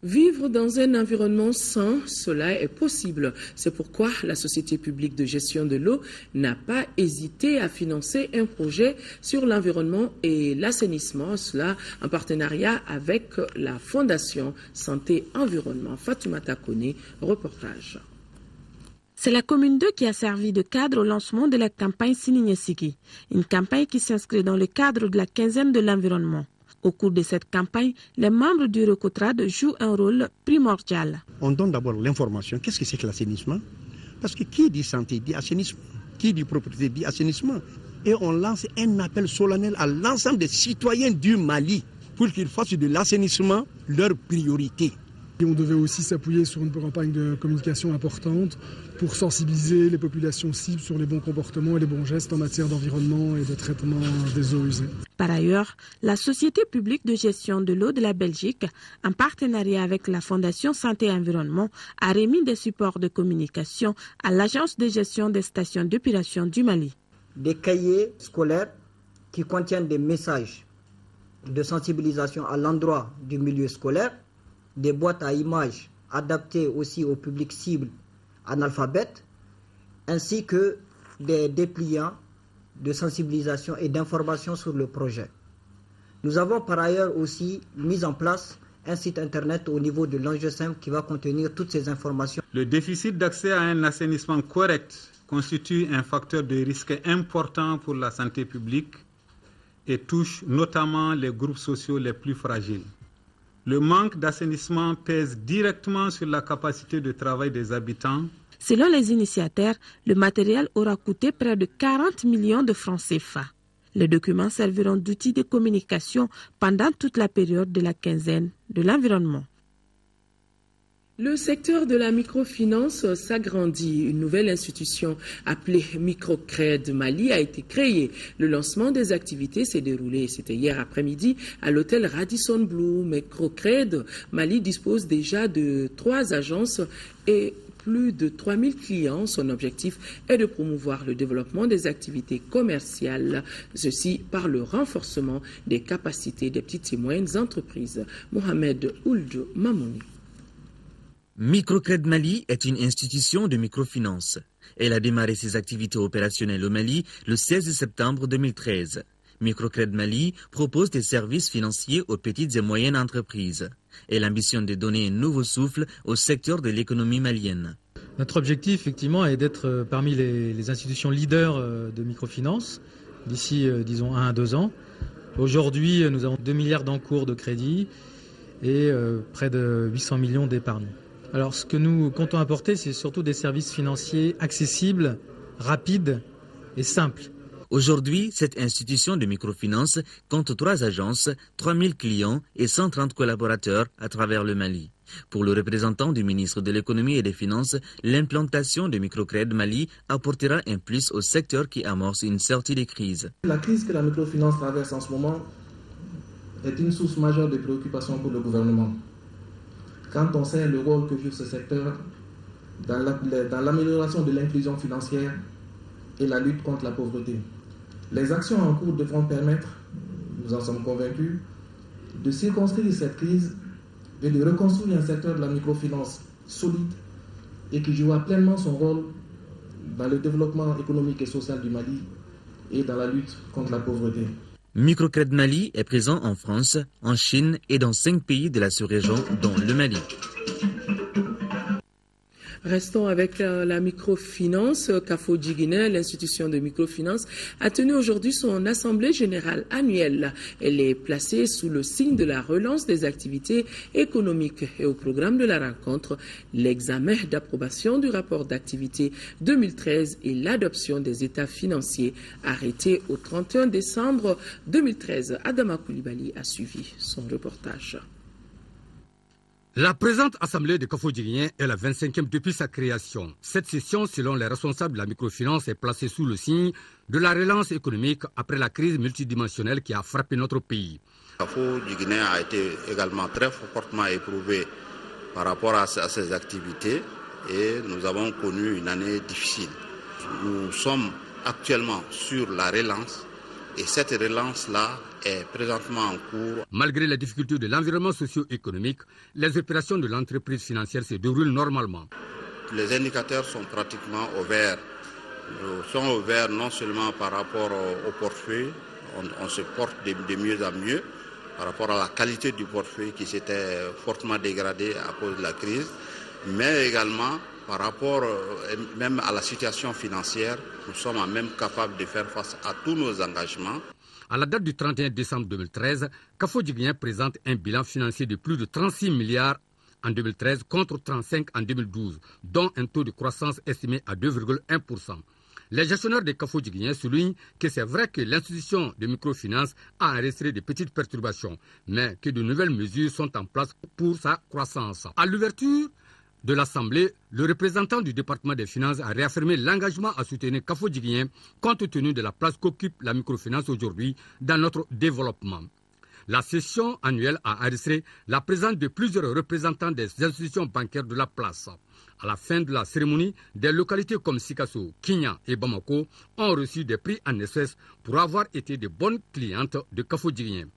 Vivre dans un environnement sain, cela est possible. C'est pourquoi la Société publique de gestion de l'eau n'a pas hésité à financer un projet sur l'environnement et l'assainissement, cela en partenariat avec la Fondation Santé Environnement. Fatoumata Kone, reportage. C'est la commune 2 qui a servi de cadre au lancement de la campagne Sininyesiki, une campagne qui s'inscrit dans le cadre de la quinzaine de l'environnement. Au cours de cette campagne, les membres du Recotrad jouent un rôle primordial. On donne d'abord l'information. Qu'est-ce que c'est que l'assainissement? Parce que qui dit santé dit assainissement. Qui dit propriété dit assainissement. et on lance un appel solennel à l'ensemble des citoyens du Mali pour qu'ils fassent de l'assainissement leur priorité. Et on devait aussi s'appuyer sur une campagne de communication importante pour sensibiliser les populations cibles sur les bons comportements et les bons gestes en matière d'environnement et de traitement des eaux usées. Par ailleurs, la Société publique de gestion de l'eau de la Belgique, en partenariat avec la Fondation Santé et Environnement, a remis des supports de communication à l'Agence de gestion des stations d'épuration du Mali. Des cahiers scolaires qui contiennent des messages de sensibilisation à l'endroit du milieu scolaire, des boîtes à images adaptées aussi au public cible analphabète, ainsi que des dépliants de sensibilisation et d'information sur le projet. Nous avons par ailleurs aussi mis en place un site internet au niveau de l'enjeu simple qui va contenir toutes ces informations. Le déficit d'accès à un assainissement correct constitue un facteur de risque important pour la santé publique et touche notamment les groupes sociaux les plus fragiles. Le manque d'assainissement pèse directement sur la capacité de travail des habitants. Selon les initiateurs, le matériel aura coûté près de 40 millions de francs CFA. Les documents serviront d'outils de communication pendant toute la période de la quinzaine de l'environnement. Le secteur de la microfinance s'agrandit. Une nouvelle institution appelée Microcred Mali a été créée. Le lancement des activités s'est déroulé, c'était hier après-midi, à l'hôtel Radisson Blu. Microcred Mali dispose déjà de 3 agences et plus de 3000 clients. Son objectif est de promouvoir le développement des activités commerciales, ceci par le renforcement des capacités des petites et moyennes entreprises. Mohamed Ould Mamouni. Microcred Mali est une institution de microfinance. Elle a démarré ses activités opérationnelles au Mali le 16 septembre 2013. Microcred Mali propose des services financiers aux petites et moyennes entreprises. Elle ambitionne de donner un nouveau souffle au secteur de l'économie malienne. Notre objectif, effectivement, est d'être parmi les institutions leaders de microfinance d'ici, disons, 1 à 2 ans. Aujourd'hui, nous avons 2 milliards d'encours de crédit et près de 800 millions d'épargne. Alors, ce que nous comptons apporter, c'est surtout des services financiers accessibles, rapides et simples. Aujourd'hui, cette institution de microfinance compte 3 agences, 3000 clients et 130 collaborateurs à travers le Mali. Pour le représentant du ministre de l'Économie et des Finances, l'implantation de Microcred Mali apportera un plus au secteur qui amorce une sortie des crises. La crise que la microfinance traverse en ce moment est une source majeure de préoccupation pour le gouvernement. Quand on sait le rôle que joue ce secteur dans l'amélioration de l'inclusion financière et la lutte contre la pauvreté. Les actions en cours devront permettre, nous en sommes convaincus, de circonscrire cette crise et de reconstruire un secteur de la microfinance solide et qui jouera pleinement son rôle dans le développement économique et social du Mali et dans la lutte contre la pauvreté. Microcred Mali est présent en France, en Chine et dans 5 pays de la sous-région, dont le Mali. Restons avec la microfinance. Kafo-Djiguiné, l'institution de microfinance, a tenu aujourd'hui son assemblée générale annuelle. Elle est placée sous le signe de la relance des activités économiques. Et au programme de la rencontre, l'examen d'approbation du rapport d'activité 2013 et l'adoption des états financiers arrêtés au 31 décembre 2013. Adama Koulibaly a suivi son reportage. La présente assemblée de Kafo-Djiguiné est la 25e depuis sa création. Cette session, selon les responsables de la microfinance, est placée sous le signe de la relance économique après la crise multidimensionnelle qui a frappé notre pays. Kafo-Djiguiné a été également très fortement éprouvé par rapport à ses activités et nous avons connu une année difficile. Nous sommes actuellement sur la relance et cette relance-là est présentement en cours. Malgré les difficultés de l'environnement socio-économique, les opérations de l'entreprise financière se déroulent normalement. Les indicateurs sont pratiquement au vert. Ils sont au vert non seulement par rapport au portefeuille, on se porte de mieux en mieux, par rapport à la qualité du portefeuille qui s'était fortement dégradée à cause de la crise, mais également par rapport même à la situation financière, nous sommes même capables de faire face à tous nos engagements. À la date du 31 décembre 2013, Kafo-Djiguiné présente un bilan financier de plus de 36 milliards en 2013 contre 35 en 2012, dont un taux de croissance estimé à 2,1%. Les gestionnaires des Kafo-Djiguién soulignent que c'est vrai que l'institution de microfinance a enregistré de petites perturbations, mais que de nouvelles mesures sont en place pour sa croissance. À l'ouverture de l'Assemblée, le représentant du département des finances a réaffirmé l'engagement à soutenir Kafo-Djiguién compte tenu de la place qu'occupe la microfinance aujourd'hui dans notre développement. La session annuelle a enregistré la présence de plusieurs représentants des institutions bancaires de la place. À la fin de la cérémonie, des localités comme Sikasso, Kenya et Bamako ont reçu des prix en espèces pour avoir été de bonnes clientes de Kafo-Djiguién.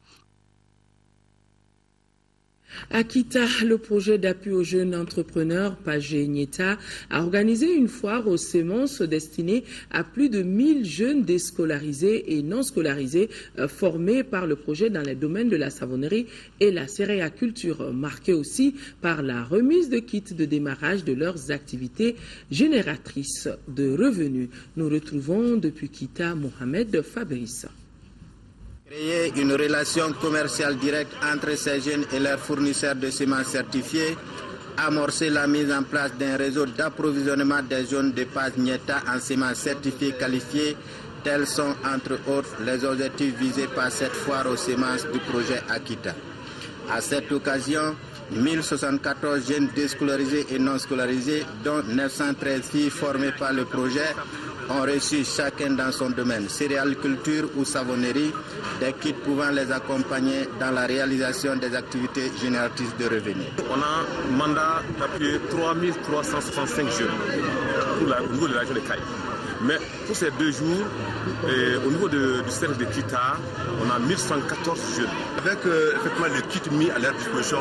À Kita, le projet d'appui aux jeunes entrepreneurs Pagé Nieta a organisé une foire aux semences destinée à plus de 1000 jeunes déscolarisés et non scolarisés formés par le projet dans les domaines de la savonnerie et la céréaculture, marqué aussi par la remise de kits de démarrage de leurs activités génératrices de revenus. Nous retrouvons depuis Kita Mohamed Fabrice. Créer une relation commerciale directe entre ces jeunes et leurs fournisseurs de semences certifiés, amorcer la mise en place d'un réseau d'approvisionnement des zones de Pagé Nieta en semences certifiées qualifiées, tels sont entre autres les objectifs visés par cette foire aux semences du projet Akita. À cette occasion, 1074 jeunes déscolarisés et non scolarisés, dont 913 filles formées par le projet, ont reçu chacun dans son domaine, céréaliculture ou savonnerie, des kits pouvant les accompagner dans la réalisation des activités génératrices de revenus. On a mandat d'appuyer 3365 jeunes au niveau de la région de Caille. Mais pour ces 2 jours, au niveau du cercle de Kita, on a 1114 jeunes. Avec effectivement les kits mis à leur disposition,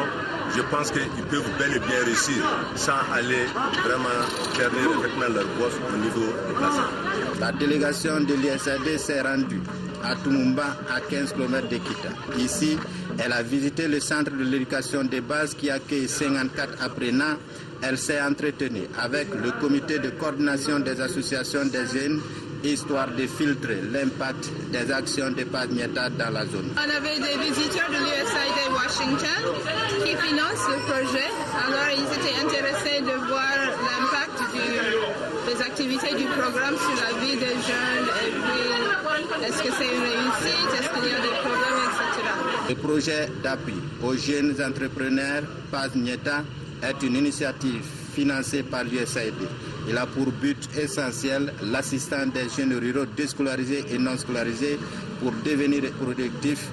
je pense qu'ils peuvent bel et bien réussir sans aller vraiment faire effectivement leur bosse au niveau de la santé. La délégation de l'USAID s'est rendue à Tumumba, à 15 km de Kita. Ici, elle a visité le centre de l'éducation de base qui accueille 54 apprenants. Elle s'est entretenue avec le comité de coordination des associations des jeunes, histoire de filtrer l'impact des actions de Pagé Nieta dans la zone. On avait des visiteurs de l'USAID Washington qui financent le projet. Alors ils étaient intéressés de voir l'impact des activités du programme sur la vie des jeunes. Et puis, est-ce que c'est une réussite? Est-ce qu'il y a des problèmes, etc. Le projet d'appui aux jeunes entrepreneurs Pagé Nieta est une initiative financée par l'USAID. Il a pour but essentiel l'assistance des jeunes ruraux déscolarisés et non scolarisés pour devenir productifs.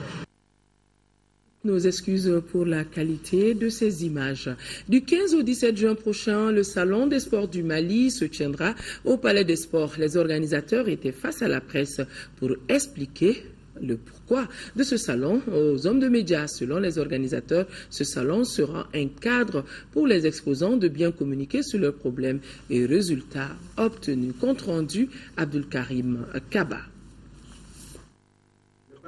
Nos excuses pour la qualité de ces images. Du 15 au 17 juin prochain, le Salon des sports du Mali se tiendra au Palais des Sports. Les organisateurs étaient face à la presse pour expliquer le pourquoi de ce salon aux hommes de médias. Selon les organisateurs, ce salon sera un cadre pour les exposants de bien communiquer sur leurs problèmes et résultats obtenus. Compte rendu, Abdul Karim Kaba.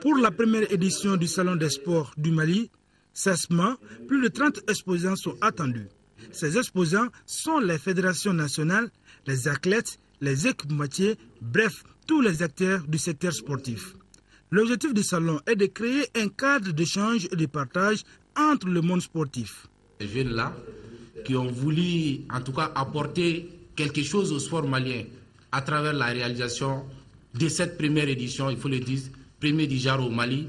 Pour la première édition du Salon des sports du Mali, SESMA, plus de 30 exposants sont attendus. Ces exposants sont les fédérations nationales, les athlètes, les équipementiers, bref, tous les acteurs du secteur sportif. L'objectif du salon est de créer un cadre d'échange et de partage entre le monde sportif. Les jeunes-là qui ont voulu en tout cas apporter quelque chose au sport malien à travers la réalisation de cette première édition, il faut le dire, premier du genre au Mali,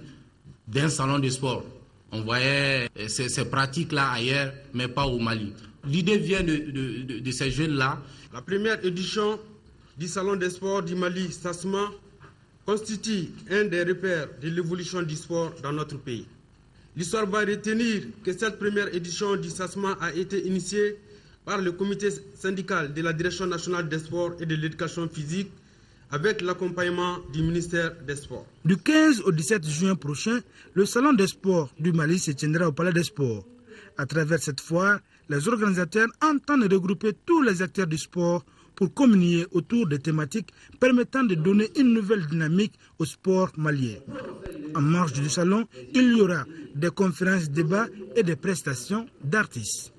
d'un salon de sport. On voyait ces pratiques-là ailleurs, mais pas au Mali. L'idée vient de ces jeunes-là. La première édition du Salon des sports du Mali, SASMA, constitue un des repères de l'évolution du sport dans notre pays. L'histoire va retenir que cette première édition du SASMA a été initiée par le comité syndical de la Direction nationale des sports et de l'éducation physique avec l'accompagnement du ministère des Sports. Du 15 au 17 juin prochain, le Salon des sports du Mali se tiendra au Palais des Sports. À travers cette foire, les organisateurs entendent regrouper tous les acteurs du sport pour communier autour des thématiques permettant de donner une nouvelle dynamique au sport malien. En marge du salon, il y aura des conférences, débats et des prestations d'artistes.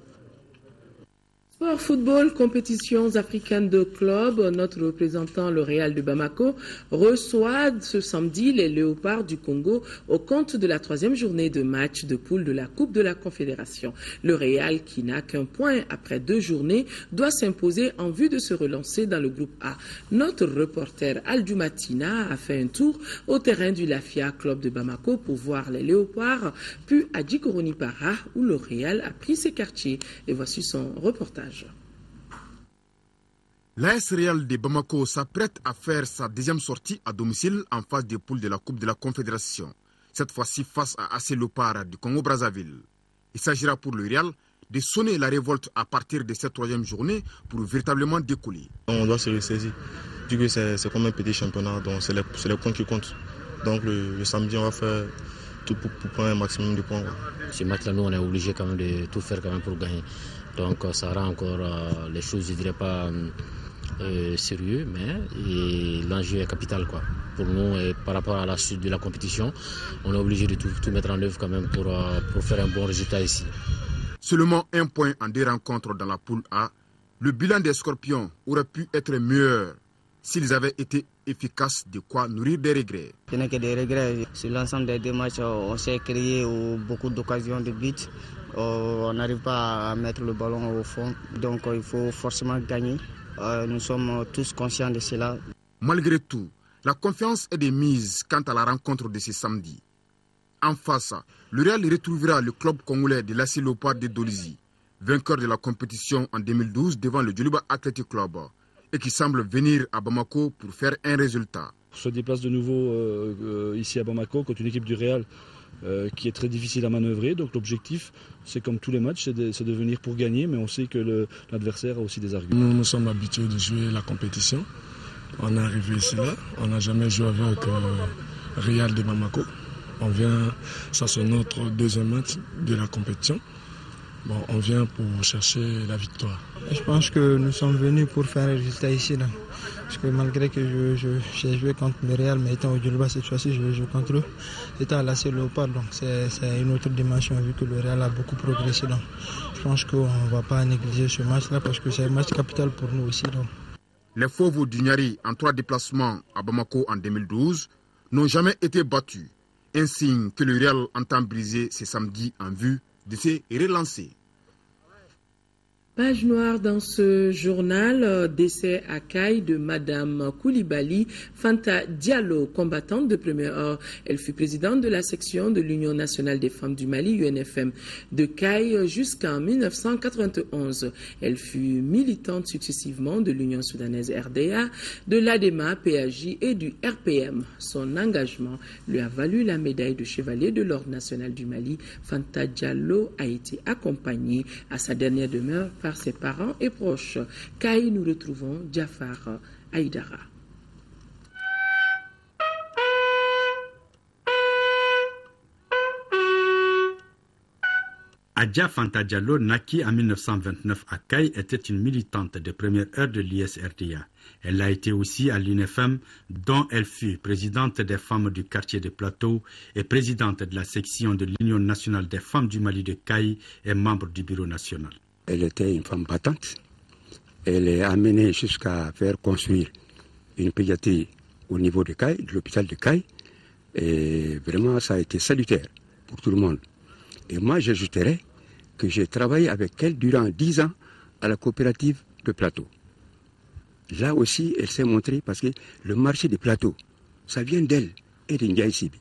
Sport, football, compétitions africaines de clubs. Notre représentant, le Real de Bamako, reçoit ce samedi les Léopards du Congo au compte de la 3e journée de match de poule de la Coupe de la Confédération. Le Real, qui n'a qu'un point après 2 journées, doit s'imposer en vue de se relancer dans le groupe A. Notre reporter Aldou Matina a fait un tour au terrain du Lafia Club de Bamako pour voir les Léopards, puis à Djikoroni-Para où le Real a pris ses quartiers. Et voici son reportage. L'AS Real de Bamako s'apprête à faire sa 2e sortie à domicile en phase de poule de la Coupe de la Confédération. Cette fois-ci face à AC Léopard du Congo-Brazzaville. Il s'agira pour le Real de sonner la révolte à partir de cette 3e journée pour véritablement décoller. On doit se ressaisir. Du coup, c'est comme un petit championnat, donc c'est les points qui comptent. Donc le samedi, on va faire tout pour prendre un maximum de points. Ce match-là, nous, on est obligé quand même de tout faire quand même pour gagner. Donc ça rend encore les choses, je ne dirais pas sérieux, mais l'enjeu est capital quoi. Pour nous et par rapport à la suite de la compétition, on est obligé de tout mettre en œuvre quand même pour faire un bon résultat ici. Seulement 1 point en 2 rencontres dans la poule A, le bilan des Scorpions aurait pu être meilleur s'ils avaient été efficaces, de quoi nourrir des regrets. Je n'ai que des regrets. Sur l'ensemble des 2 matchs, on s'est créé beaucoup d'occasions de buts. On n'arrive pas à mettre le ballon au fond, donc il faut forcément gagner. Nous sommes tous conscients de cela. Malgré tout, la confiance est de mise quant à la rencontre de ce samedi. En face, le Real retrouvera le club congolais de l'AS Léopard de Dolisie, vainqueur de la compétition en 2012 devant le Djoliba Athletic Club, et qui semble venir à Bamako pour faire un résultat. On se déplace de nouveau ici à Bamako contre une équipe du Real qui est très difficile à manœuvrer. Donc l'objectif, c'est comme tous les matchs, c'est de venir pour gagner, mais on sait que l'adversaire a aussi des arguments. Nous sommes habitués de jouer la compétition. On est arrivé ici là, on n'a jamais joué avec Real de Bamako. Ça c'est notre 2e match de la compétition. Bon, on vient pour chercher la victoire. Je pense que nous sommes venus pour faire un résultat ici là. Parce que malgré que j'ai joué contre le Real, mais étant au Djoliba cette fois-ci, je vais jouer contre eux. Étant à l'AS Léopard, donc c'est une autre dimension vu que le Real a beaucoup progressé. Donc je pense qu'on ne va pas négliger ce match-là parce que c'est un match capital pour nous aussi. Donc. Les Fauves du Niari, en 3 déplacements à Bamako en 2012, n'ont jamais été battus. Un signe que le Real entend briser ce samedi en vue de se relancer. Page noire dans ce journal, décès à Caille de Madame Koulibaly Fanta Diallo, combattante de première heure. Elle fut présidente de la section de l'Union nationale des femmes du Mali, UNFM, de Caille jusqu'en 1991. Elle fut militante successivement de l'Union soudanaise RDA, de l'ADEMA, PAJ et du RPM. Son engagement lui a valu la médaille de chevalier de l'Ordre national du Mali. Fanta Diallo a été accompagnée à sa dernière demeure par ses parents et proches. Caille, nous retrouvons Jafar Aïdara. Adja Fanta Diallo, naquit en 1929 à Caille, était une militante de première heure de l'ISRDA. Elle a été aussi à l'UNFM, dont elle fut présidente des femmes du quartier de Plateau et présidente de la section de l'Union nationale des femmes du Mali de Caille et membre du bureau national. Elle était une femme battante. Elle est amenée jusqu'à faire construire une pédiatrie au niveau de Caille, de l'hôpital de Caille. Et vraiment, ça a été salutaire pour tout le monde. Et moi, j'ajouterais que j'ai travaillé avec elle durant 10 ans à la coopérative de Plateau. Là aussi, elle s'est montrée parce que le marché des plateaux, ça vient d'elle et de Ndiaye Sibi.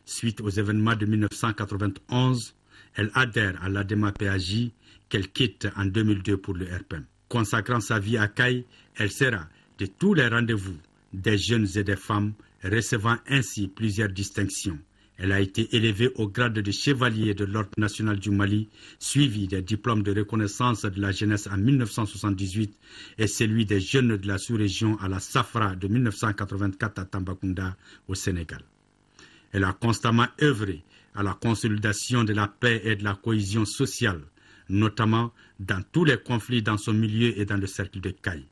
Suite aux événements de 1991, elle adhère à l'ADEMA PAJ qu'elle quitte en 2002 pour le RPM. Consacrant sa vie à Caille, elle sera de tous les rendez-vous des jeunes et des femmes, recevant ainsi plusieurs distinctions. Elle a été élevée au grade de chevalier de l'Ordre national du Mali, suivi des diplômes de reconnaissance de la jeunesse en 1978 et celui des jeunes de la sous-région à la Safra de 1984 à Tambacounda, au Sénégal. Elle a constamment œuvré à la consolidation de la paix et de la cohésion sociale, notamment dans tous les conflits dans son milieu et dans le cercle de Caille.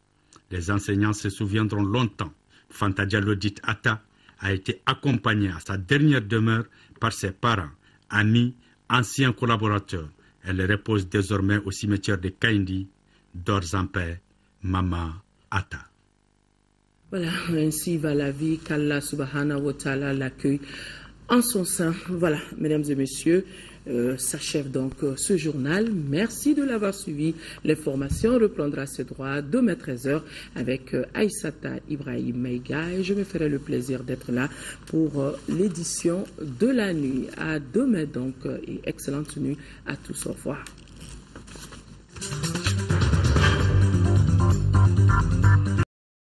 Les enseignants se souviendront longtemps. Fanta Diallo dite Atta a été accompagnée à sa dernière demeure par ses parents, amis, anciens collaborateurs. Elle repose désormais au cimetière de Kaindi, Dors en paix, Maman Atta. Voilà, ainsi va la vie, qu'Allah subhanahu wa ta'ala l'accueille en son sein. Voilà, mesdames et messieurs, s'achève donc ce journal. Merci de l'avoir suivi. L'information reprendra ses droits demain 13h avec Aïssata Ibrahim Maïga et je me ferai le plaisir d'être là pour l'édition de la nuit. À demain donc et excellente nuit à tous. Au revoir.